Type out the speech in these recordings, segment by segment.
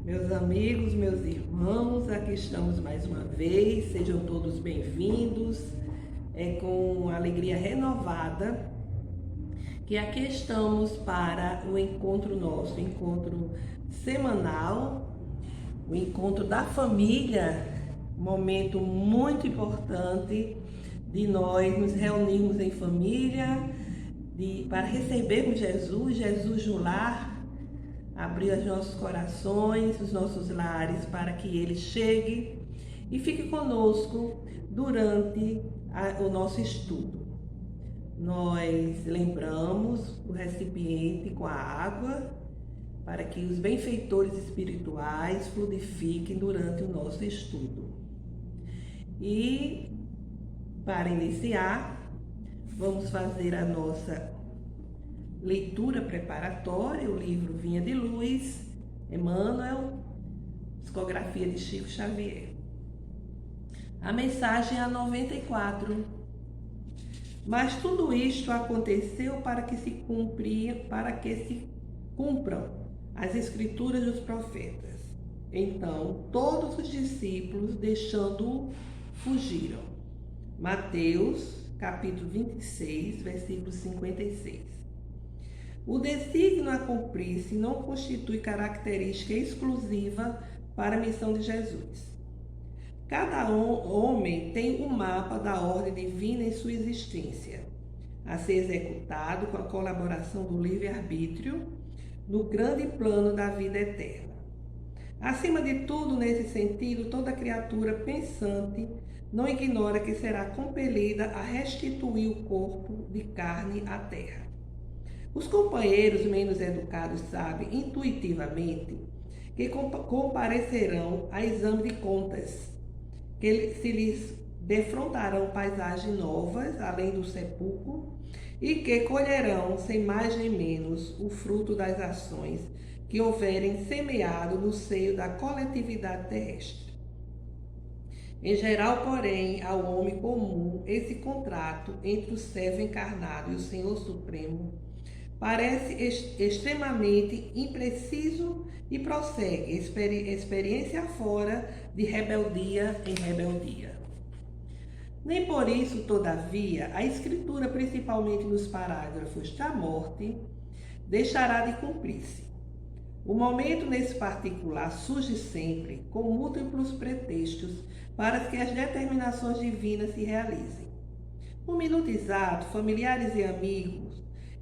Meus amigos, meus irmãos, aqui estamos mais uma vez, sejam todos bem-vindos. É com alegria renovada que aqui estamos para o encontro nosso, o encontro semanal, o encontro da família, momento muito importante de nós nos reunirmos em família, para recebermos Jesus no lar, abrir os nossos corações, os nossos lares, para que Ele chegue e fique conosco durante o nosso estudo. Nós lembramos o recipiente com a água, para que os benfeitores espirituais fluidifiquem durante o nosso estudo. E, para iniciar, vamos fazer a nossa leitura preparatória, o livro Vinha de Luz, Emmanuel, psicografia de Chico Xavier. A mensagem é a 94. Mas tudo isto aconteceu para que se cumpram as escrituras dos profetas. Então, todos os discípulos, deixando-o, fugiram. Mateus, capítulo 26, versículo 56. O desígnio a cumprir-se não constitui característica exclusiva para a missão de Jesus. Cada homem tem um mapa da ordem divina em sua existência, a ser executado com a colaboração do livre-arbítrio no grande plano da vida eterna. Acima de tudo, nesse sentido, toda criatura pensante não ignora que será compelida a restituir o corpo de carne à terra. Os companheiros menos educados sabem intuitivamente que comparecerão a exame de contas, que se lhes defrontarão paisagens novas além do sepulcro e que colherão, sem mais nem menos, o fruto das ações que houverem semeado no seio da coletividade terrestre. Em geral, porém, ao homem comum, esse contrato entre o servo encarnado e o Senhor Supremo parece extremamente impreciso e prossegue experiência fora de rebeldia em rebeldia. Nem por isso, todavia, a Escritura, principalmente nos parágrafos da morte, deixará de cumprir-se. O momento nesse particular surge sempre com múltiplos pretextos para que as determinações divinas se realizem. No minuto exato, familiares e amigos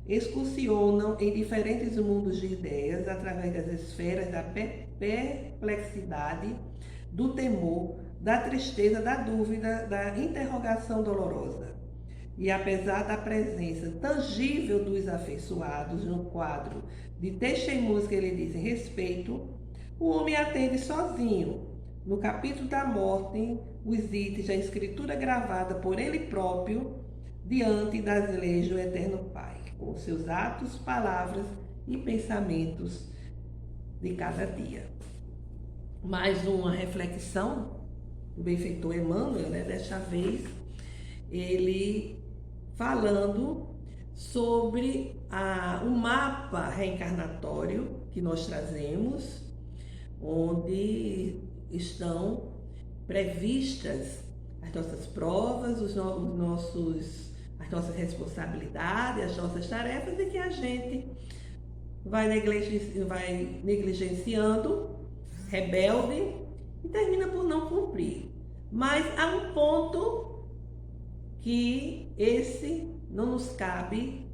excursionam em diferentes mundos de ideias através das esferas da perplexidade, do temor, da tristeza, da dúvida, da interrogação dolorosa. E apesar da presença tangível dos afeiçoados no quadro de testemunhos que lhe dizem respeito, o homem atende sozinho, no capítulo da morte, os itens da escritura gravada por ele próprio diante das leis do Eterno Pai, com seus atos, palavras e pensamentos de cada dia. Mais uma reflexão do benfeitor Emmanuel, desta vez, ele falando sobre o mapa reencarnatório que nós trazemos, onde estão previstas as nossas provas, as nossas responsabilidades, as nossas tarefas, e que a gente vai negligenciando, rebelde, e termina por não cumprir. Mas há um ponto que esse não nos cabe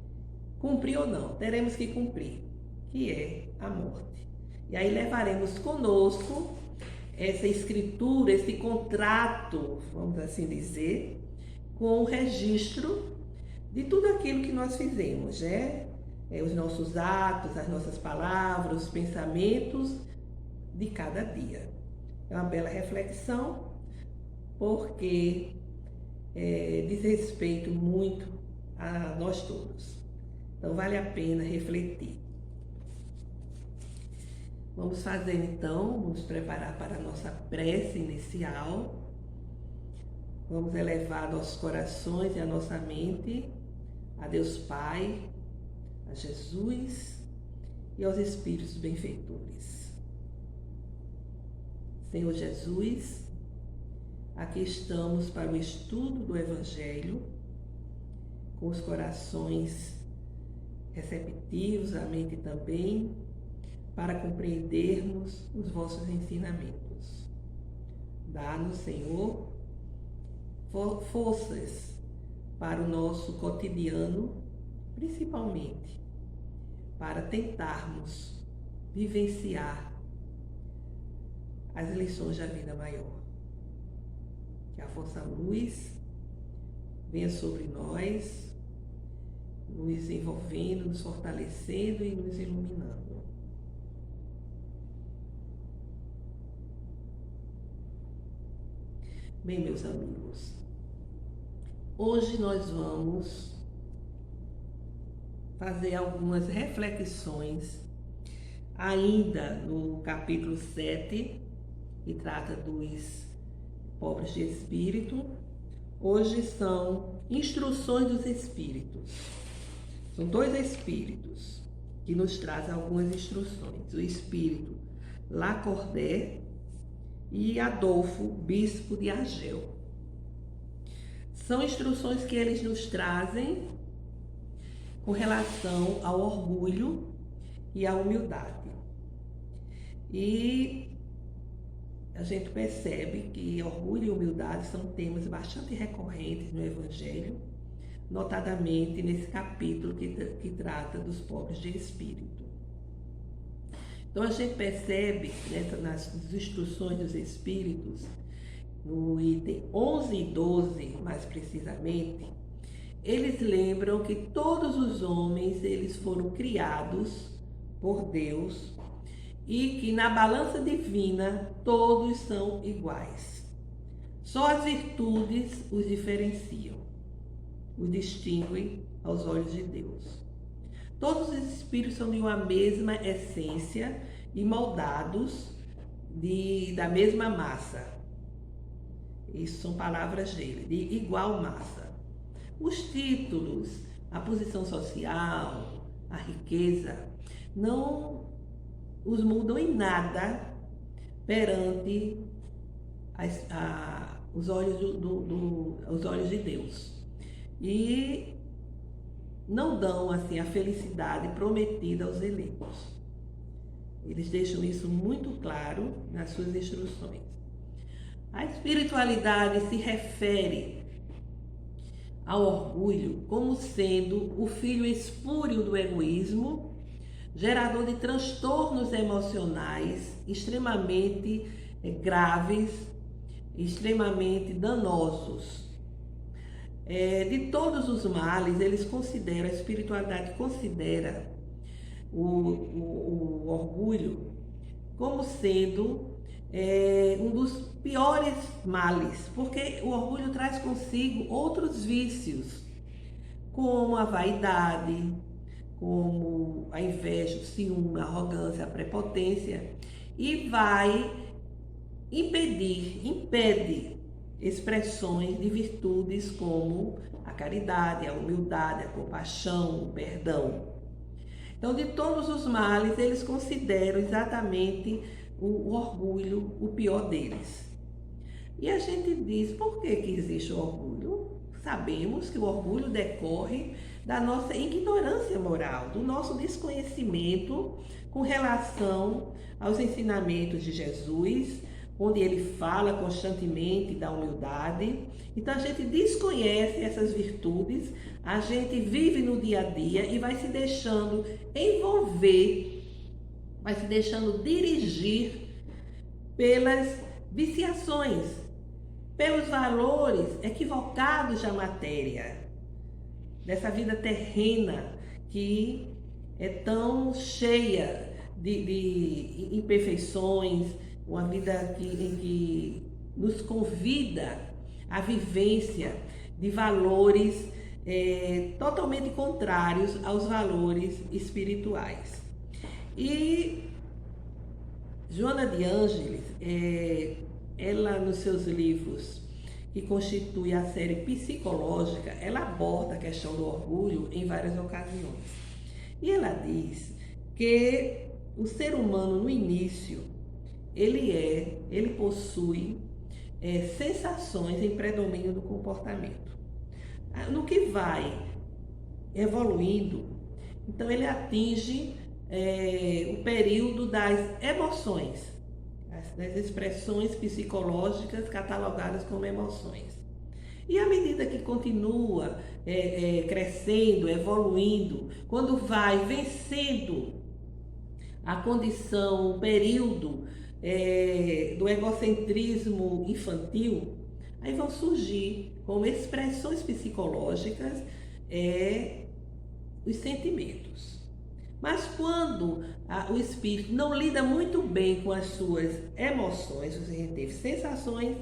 cumprir ou não, teremos que cumprir, que é a morte. E aí levaremos conosco essa escritura, esse contrato, vamos assim dizer, com o registro de tudo aquilo que nós fizemos, os nossos atos, as nossas palavras, os pensamentos de cada dia. É uma bela reflexão, porque diz respeito muito a nós todos. Então vale a pena refletir. Vamos fazer então, vamos preparar para a nossa prece inicial. Vamos elevar nossos corações e a nossa mente a Deus Pai, a Jesus e aos Espíritos benfeitores. Senhor Jesus, aqui estamos para o estudo do Evangelho, com os corações receptivos, a mente também, para compreendermos os vossos ensinamentos. Dá-nos, Senhor, forças para o nosso cotidiano, principalmente para tentarmos vivenciar as lições da vida maior. Que a vossa luz venha sobre nós, nos envolvendo, nos fortalecendo e nos iluminando. Bem, meus amigos, hoje nós vamos fazer algumas reflexões ainda no capítulo 7, que trata dos pobres de espírito. Hoje são instruções dos espíritos. São dois espíritos que nos trazem algumas instruções. O espírito Lacordaire e Adolfo, bispo de Argel. São instruções que eles nos trazem com relação ao orgulho e à humildade. E a gente percebe que orgulho e humildade são temas bastante recorrentes no Evangelho, notadamente nesse capítulo que trata dos pobres de espírito. Então a gente percebe, nas instruções dos Espíritos, no item 11 e 12, mais precisamente, eles lembram que todos os homens eles foram criados por Deus e que na balança divina todos são iguais. Só as virtudes os diferenciam, os distinguem aos olhos de Deus. Todos os espíritos são de uma mesma essência e moldados da mesma massa. Isso são palavras dele, de igual massa. Os títulos, a posição social, a riqueza, não os mudam em nada perante os olhos de Deus. E não dão assim a felicidade prometida aos eleitos. Eles deixam isso muito claro nas suas instruções. A espiritualidade se refere ao orgulho como sendo o filho espúrio do egoísmo, gerador de transtornos emocionais extremamente graves, extremamente danosos. De todos os males, a espiritualidade considera o orgulho como sendo um dos piores males, porque o orgulho traz consigo outros vícios, como a vaidade, como a inveja, o ciúme, a arrogância, a prepotência, e impede expressões de virtudes como a caridade, a humildade, a compaixão, o perdão. Então, de todos os males, eles consideram exatamente o orgulho o pior deles. E a gente diz, por que existe o orgulho? Sabemos que o orgulho decorre da nossa ignorância moral, do nosso desconhecimento com relação aos ensinamentos de Jesus, onde ele fala constantemente da humildade. Então a gente desconhece essas virtudes, a gente vive no dia a dia e vai se deixando envolver, vai se deixando dirigir pelas viciações, pelos valores equivocados da matéria, dessa vida terrena que é tão cheia de imperfeições, uma vida em que nos convida à vivência de valores totalmente contrários aos valores espirituais. E Joana de Ângeles, ela nos seus livros, que constitui a série psicológica, ela aborda a questão do orgulho em várias ocasiões. E ela diz que o ser humano, no início, ele é ele possui sensações em predomínio do comportamento. No que vai evoluindo, então ele atinge o período das emoções, das expressões psicológicas catalogadas como emoções. E à medida que continua crescendo, evoluindo, quando vai vencendo a condição, o período do egocentrismo infantil, aí vão surgir como expressões psicológicas os sentimentos. Mas quando o espírito não lida muito bem com as suas emoções, a gente teve sensações,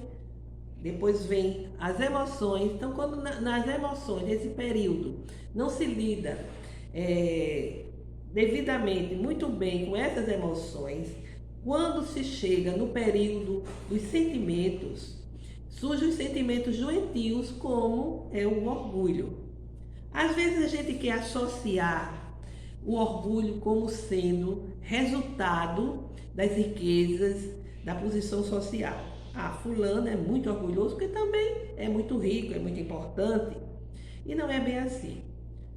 depois vem as emoções. Então, quando nas emoções, nesse período, não se lida devidamente muito bem com essas emoções, quando se chega no período dos sentimentos, surgem os sentimentos doentios, como é o orgulho. Às vezes a gente quer associar o orgulho como sendo resultado das riquezas, da posição social. Fulano é muito orgulhoso porque também é muito rico, é muito importante. E não é bem assim.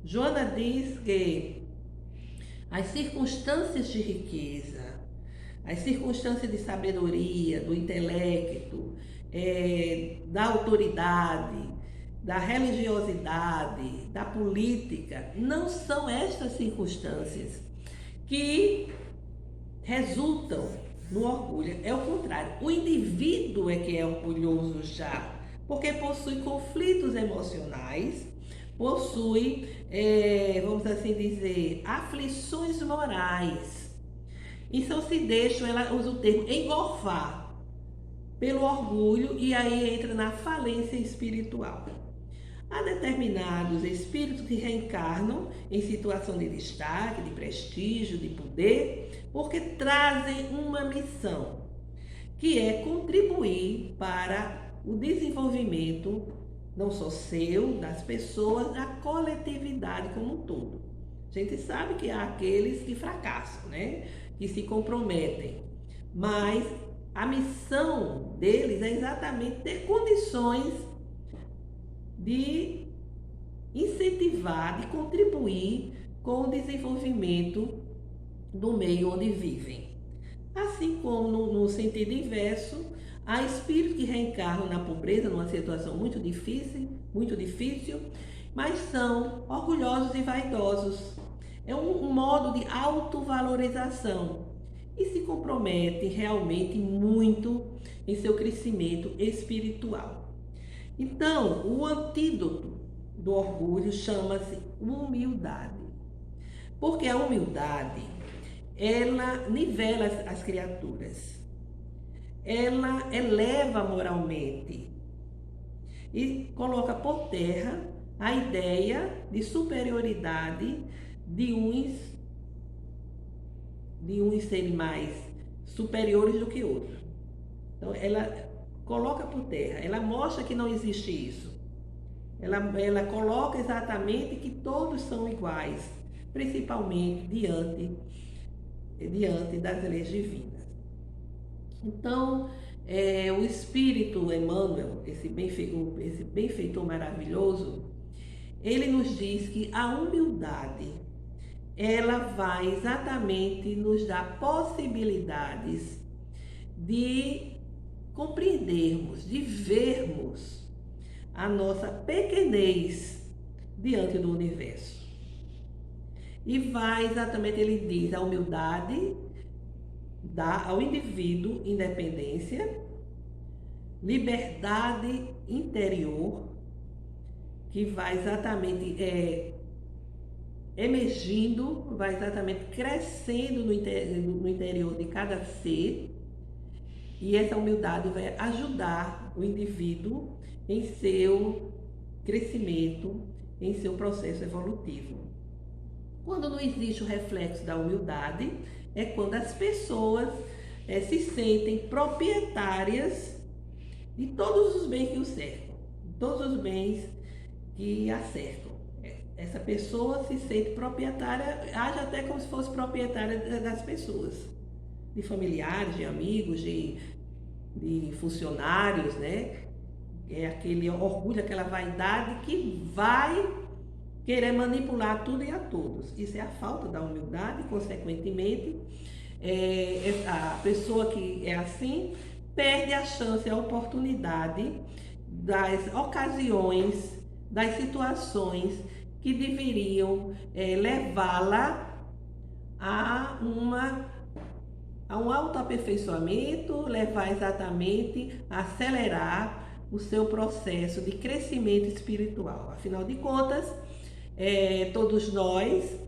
Joana diz que as circunstâncias de riqueza, as circunstâncias de sabedoria, do intelecto, da autoridade, da religiosidade, da política, não são estas circunstâncias que resultam no orgulho. É o contrário, o indivíduo é que é orgulhoso já, porque possui conflitos emocionais, possui, vamos assim dizer, aflições morais. Então se deixam, ela usa o termo engolfar pelo orgulho, e aí entra na falência espiritual. Há determinados espíritos que reencarnam em situação de destaque, de prestígio, de poder, porque trazem uma missão, que é contribuir para o desenvolvimento, não só seu, das pessoas, da coletividade como um todo. A gente sabe que há aqueles que fracassam, né? Que se comprometem, mas a missão deles é exatamente ter condições de incentivar, de contribuir com o desenvolvimento do meio onde vivem. Assim como no sentido inverso, há espíritos que reencarnam na pobreza, numa situação muito difícil, mas são orgulhosos e vaidosos. É um modo de autovalorização e se comprometem realmente muito em seu crescimento espiritual. Então, o antídoto do orgulho chama-se humildade. Porque a humildade, ela nivela as criaturas, ela eleva moralmente e coloca por terra a ideia de superioridade de uns serem mais superiores do que outros. Então, ela coloca por terra, ela mostra que não existe isso. Ela coloca exatamente que todos são iguais, principalmente diante das leis divinas. Então, o Espírito Emmanuel, esse benfeitor maravilhoso, ele nos diz que a humildade, ela vai exatamente nos dar possibilidades de compreendermos, de vermos a nossa pequenez diante do universo. E vai exatamente, ele diz, a humildade dá ao indivíduo independência, liberdade interior, que vai exatamente emergindo, vai exatamente crescendo no interior de cada ser, e essa humildade vai ajudar o indivíduo em seu crescimento, em seu processo evolutivo. Quando não existe o reflexo da humildade, é quando as pessoas se sentem proprietárias de todos os bens que o cercam, todos os bens que a cercam. Essa pessoa se sente proprietária, age até como se fosse proprietária das pessoas, de familiares, de amigos, de funcionários, né? É aquele orgulho, aquela vaidade que vai querer manipular tudo e a todos. Isso é a falta da humildade, consequentemente, a pessoa que é assim perde a chance, a oportunidade das ocasiões, das situações que deveriam levá-la a um autoaperfeiçoamento, levar exatamente a acelerar o seu processo de crescimento espiritual. Afinal de contas, todos nós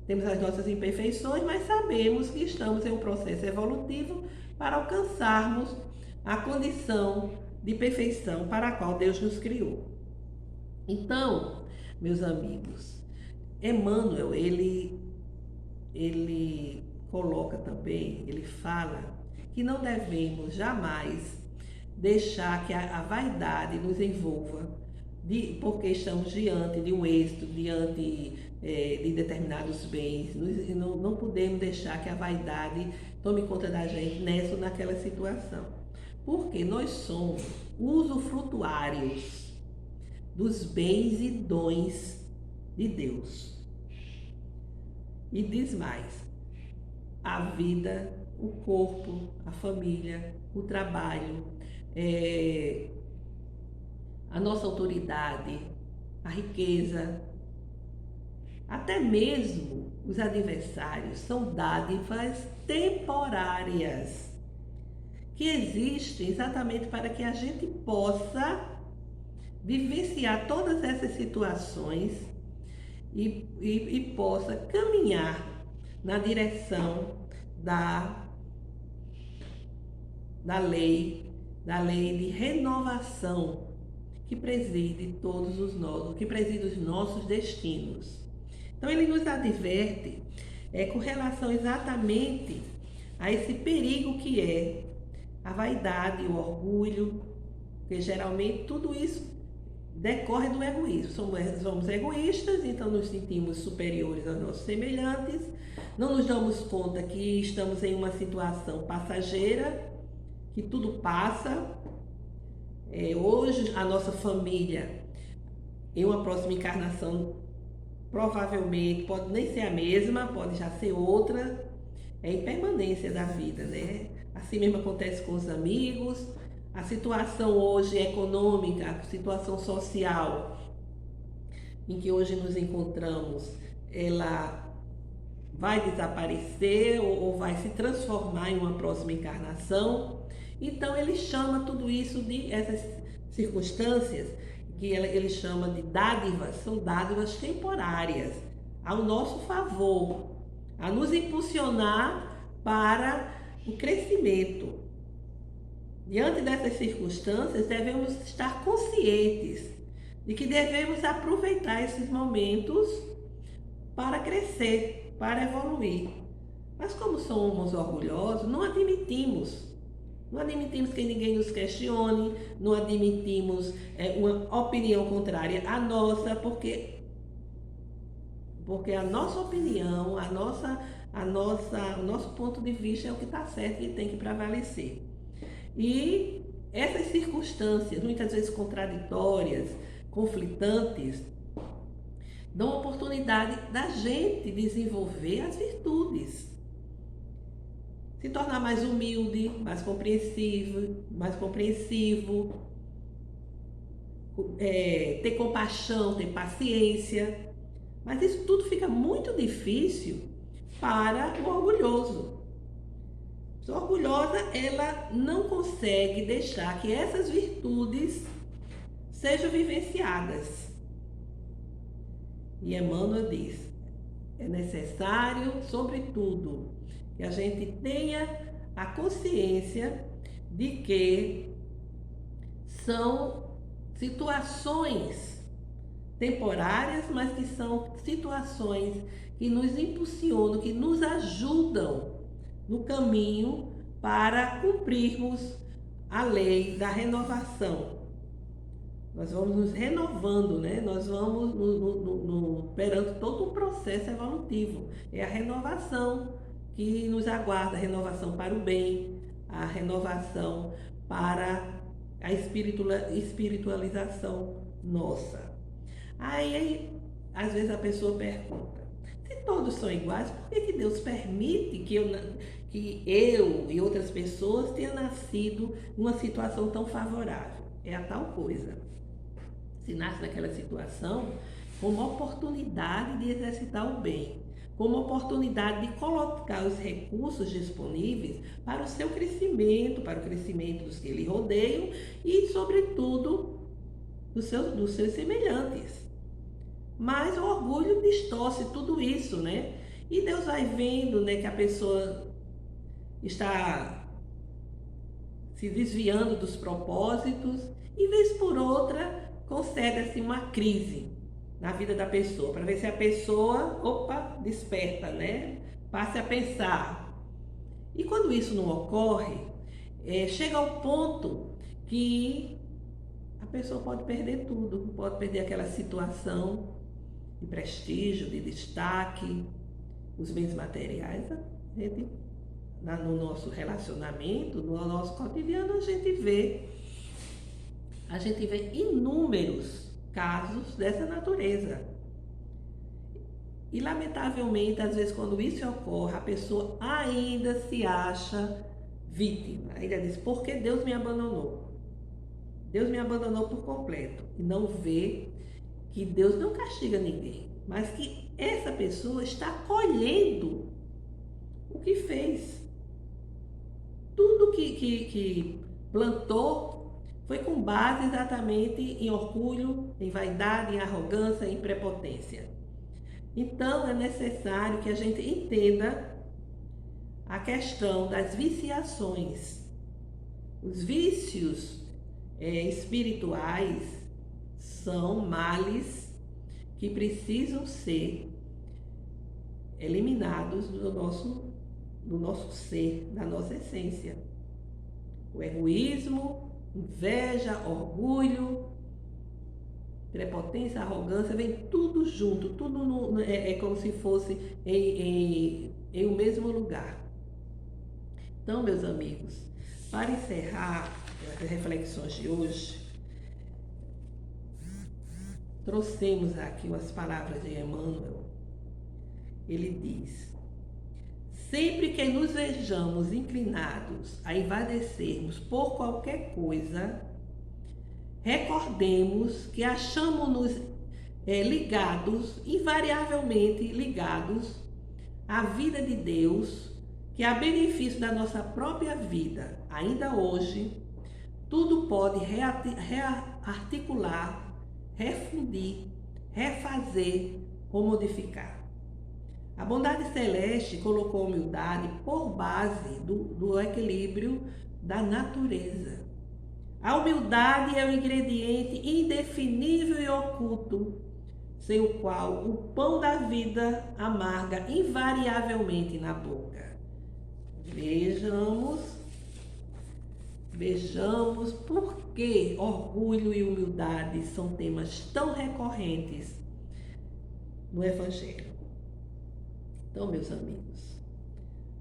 temos as nossas imperfeições, mas sabemos que estamos em um processo evolutivo para alcançarmos a condição de perfeição para a qual Deus nos criou. Então, meus amigos, Emmanuel, ele coloca também, ele fala que não devemos jamais deixar que a vaidade nos envolva, porque estamos diante de um êxito, diante de determinados bens. Não podemos deixar que a vaidade tome conta da gente nessa ou naquela situação, porque nós somos usufrutuários dos bens e dons de Deus. E diz mais: a vida, o corpo, a família, o trabalho, a nossa autoridade, a riqueza, até mesmo os adversários são dádivas temporárias que existem exatamente para que a gente possa vivenciar todas essas situações e possa caminhar na direção da lei de renovação que preside os nossos destinos. Então ele nos adverte com relação exatamente a esse perigo que é a vaidade, o orgulho, porque geralmente tudo isso decorre do egoísmo. Somos egoístas, então nos sentimos superiores aos nossos semelhantes, não nos damos conta que estamos em uma situação passageira, que tudo passa. Hoje a nossa família, em uma próxima encarnação, provavelmente pode nem ser a mesma, pode já ser outra. É a impermanência da vida, né? Assim mesmo acontece com os amigos. A situação hoje econômica, a situação social em que hoje nos encontramos, ela vai desaparecer ou vai se transformar em uma próxima encarnação. Então ele chama tudo isso essas circunstâncias que ele chama de dádivas, são dádivas temporárias ao nosso favor, a nos impulsionar para o crescimento. Diante dessas circunstâncias, devemos estar conscientes de que devemos aproveitar esses momentos para crescer, para evoluir. Mas como somos orgulhosos, não admitimos que ninguém nos questione, não admitimos uma opinião contrária à nossa, porque a nossa opinião, o nosso ponto de vista é o que está certo e tem que prevalecer. E essas circunstâncias, muitas vezes contraditórias, conflitantes, dão oportunidade da gente desenvolver as virtudes. Se tornar mais humilde, mais compreensivo, ter compaixão, ter paciência. Mas isso tudo fica muito difícil para o orgulhoso. A pessoa orgulhosa, ela não consegue deixar que essas virtudes sejam vivenciadas. E Emmanuel diz: é necessário, sobretudo, que a gente tenha a consciência de que são situações temporárias, mas que são situações que nos impulsionam, que nos ajudam no caminho para cumprirmos a lei da renovação. Nós vamos nos renovando, né? Nós vamos perante todo um processo evolutivo. É a renovação que nos aguarda, a renovação para o bem, a renovação para a espiritualização nossa. Aí, às vezes a pessoa pergunta, se todos são iguais, por que Deus permite que eu e outras pessoas tenham nascido numa situação tão favorável? É a tal coisa. Se nasce naquela situação como oportunidade de exercitar o bem, como oportunidade de colocar os recursos disponíveis para o seu crescimento, para o crescimento dos que lhe rodeiam e, sobretudo, dos seus semelhantes. Mas o orgulho distorce tudo isso, né? E Deus vai vendo, né, que a pessoa está se desviando dos propósitos e, vez por outra, concede-se uma crise na vida da pessoa, para ver se a pessoa, desperta, né? Passe a pensar. E quando isso não ocorre, chega ao ponto que a pessoa pode perder tudo, pode perder aquela situação de prestígio, de destaque, os bens materiais. No nosso relacionamento, no nosso cotidiano, a gente vê inúmeros casos dessa natureza. E lamentavelmente, às vezes, quando isso ocorre, a pessoa ainda se acha vítima. Ainda diz, por que Deus me abandonou? Deus me abandonou por completo. E não vê que Deus não castiga ninguém, mas que essa pessoa está colhendo o que fez. Tudo que plantou foi com base exatamente em orgulho, em vaidade, em arrogância, em prepotência. Então é necessário que a gente entenda a questão das viciações. Os vícios espirituais são males que precisam ser eliminados do nosso ser, da nossa essência. O egoísmo, inveja, orgulho, prepotência, arrogância, vem tudo junto, tudo é como se fosse em um mesmo lugar. Então, meus amigos, para encerrar as reflexões de hoje, trouxemos aqui umas palavras de Emmanuel. Ele diz: sempre que nos vejamos inclinados a envadecermos por qualquer coisa, recordemos que achamos-nos invariavelmente ligados à vida de Deus, que a benefício da nossa própria vida, ainda hoje, tudo pode rearticular, refundir, refazer ou modificar. A bondade celeste colocou a humildade por base do equilíbrio da natureza. A humildade é o ingrediente indefinível e oculto, sem o qual o pão da vida amarga invariavelmente na boca. Vejamos por que orgulho e humildade são temas tão recorrentes no Evangelho. Então, meus amigos,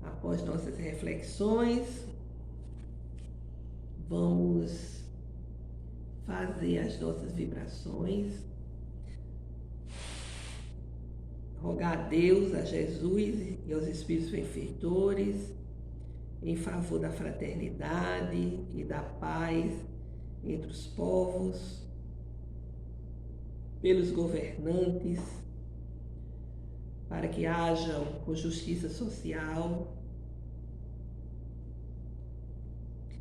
após nossas reflexões, vamos fazer as nossas vibrações, rogar a Deus, a Jesus e aos Espíritos benfeitores em favor da fraternidade e da paz entre os povos, pelos governantes, para que hajam com justiça social,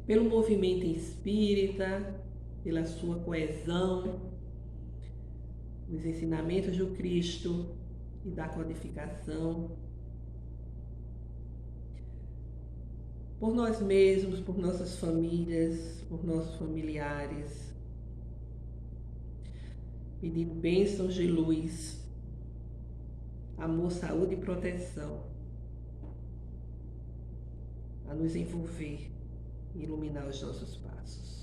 pelo movimento espírita, pela sua coesão, os ensinamentos do Cristo e da codificação, por nós mesmos, por nossas famílias, por nossos familiares, pedindo bênçãos de luz, amor, saúde e proteção, a nos envolver e iluminar os nossos passos.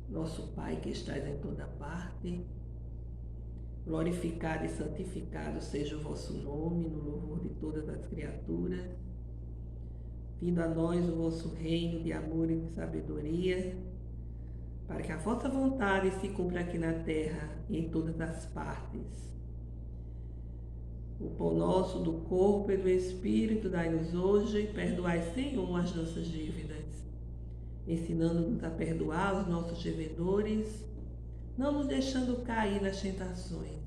Nosso Pai que estás em toda parte, Glorificado e santificado seja o vosso nome no louvor de todas as criaturas. Vindo a nós o vosso reino de amor e de sabedoria, para que a vossa vontade se cumpra aqui na terra e em todas as partes. O pão nosso do corpo e do Espírito dai-nos hoje, e perdoai, Senhor, as nossas dívidas, ensinando-nos a perdoar os nossos devedores, não nos deixando cair nas tentações,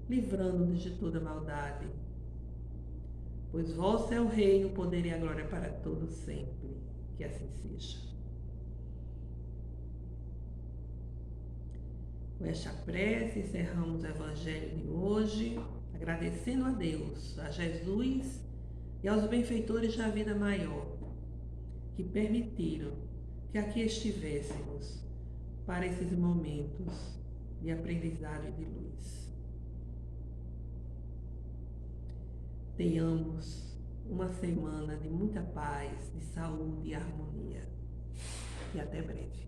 livrando-nos de toda maldade. Pois vosso é o reino, o poder e a glória para todos sempre. Que assim seja. Com esta prece, encerramos o Evangelho de hoje, agradecendo a Deus, a Jesus e aos benfeitores da vida maior, que permitiram que aqui estivéssemos para esses momentos de aprendizado e de luz. Tenhamos uma semana de muita paz, de saúde e harmonia. E até breve.